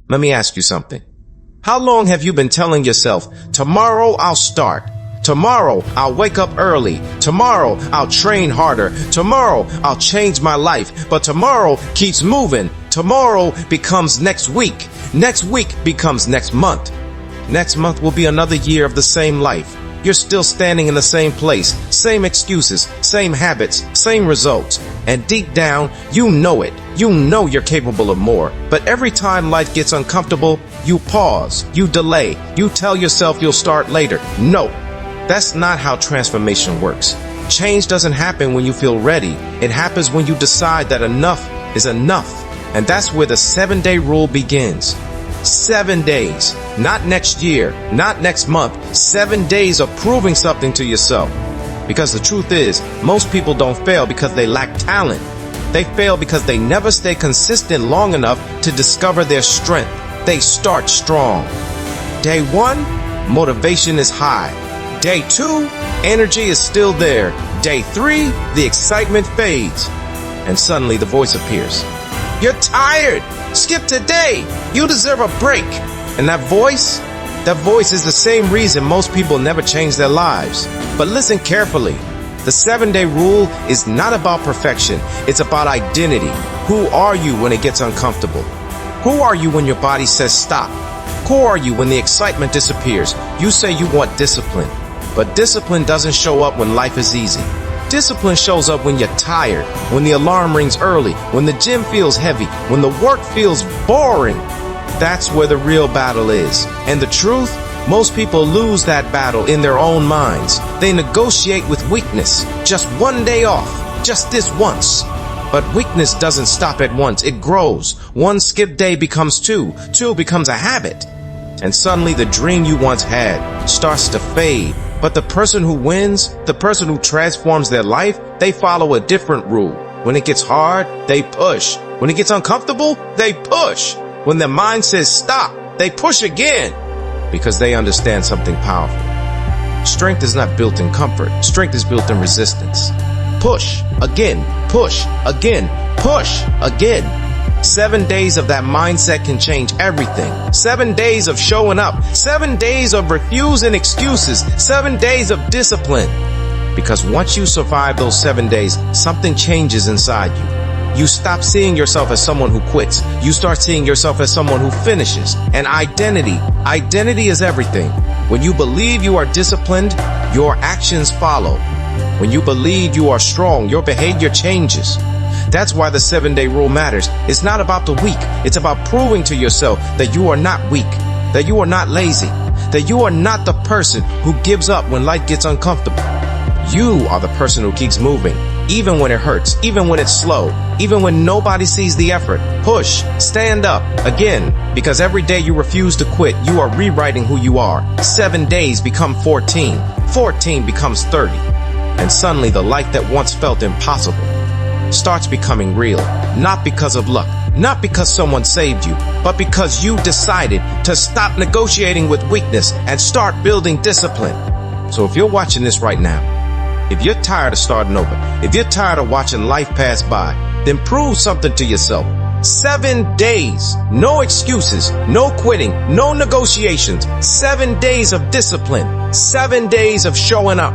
Let me ask you something. How long have you been telling yourself, tomorrow I'll start? Tomorrow I'll wake up early. Tomorrow I'll train harder. Tomorrow I'll change my life. But tomorrow keeps moving. Tomorrow becomes next week. Next week becomes next month. Next month will be another year of the same life. You're still standing in the same place, same excuses, same habits, same results. And deep down, you know it. You know you're capable of more. But every time life gets uncomfortable, you pause, you delay, you tell yourself you'll start later. No, that's not how transformation works. Change doesn't happen when you feel ready. It happens when you decide that enough is enough. And that's where the 7-day rule begins. 7 days, not next year, not next month, 7 days of proving something to yourself. Because the truth is, most people don't fail because they lack talent. They fail because they never stay consistent long enough to discover their strength. They start strong. Day 1, motivation is high. Day 2, energy is still there. Day 3, the excitement fades. And suddenly the voice appears. You're tired. Skip today. You deserve a break. And that voice is the same reason most people never change their lives. But listen carefully. The 7-day rule is not about perfection. It's about identity. Who are you when it gets uncomfortable? Who are you when your body says stop? Who are you when the excitement disappears? You say you want discipline. But discipline doesn't show up when life is easy. Discipline shows up when you're tired, when the alarm rings early, when the gym feels heavy, when the work feels boring. That's where the real battle is. And the truth, most people lose that battle in their own minds. They negotiate with weakness. Just 1 day off. Just this once. But weakness doesn't stop at once. It grows. 1 skip day becomes 2. 2 becomes a habit. And suddenly the dream you once had starts to fade. But the person who wins, the person who transforms their life, they follow a different rule. When it gets hard, they push. When it gets uncomfortable, they push. When their mind says stop, they push again. Because they understand something powerful. Strength is not built in comfort. Strength is built in resistance. Push again, push again, push again. 7 days of that mindset can change everything. 7 days of showing up. 7 days of refusing excuses. 7 days of discipline. Because once you survive those 7 days, something changes inside you. You stop seeing yourself as someone who quits. You start seeing yourself as someone who finishes. And identity is everything. When you believe you are disciplined, your actions follow. When you believe you are strong, your behavior changes. That's why the 7-day rule matters. It's not about the weak. It's about proving to yourself that you are not weak, that you are not lazy, that you are not the person who gives up when life gets uncomfortable. You are the person who keeps moving, even when it hurts, even when it's slow, even when nobody sees the effort. Push, stand up, again, because every day you refuse to quit, you are rewriting who you are. 7 days become 14. 14 becomes 30. And suddenly the life that once felt impossible starts becoming real, not because of luck, not because someone saved you, but because you decided to stop negotiating with weakness and start building discipline. So if you're watching this right now, if you're tired of starting over, if you're tired of watching life pass by, then prove something to yourself. 7 days, no excuses, no quitting, no negotiations, 7 days of discipline, 7 days of showing up.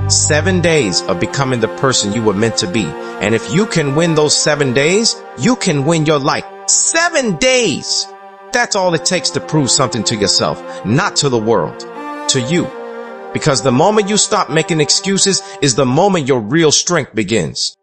7 days of becoming the person you were meant to be. And if you can win those 7 days, you can win your life. 7 days! That's all it takes to prove something to yourself, not to the world, to you. Because the moment you stop making excuses is the moment your real strength begins.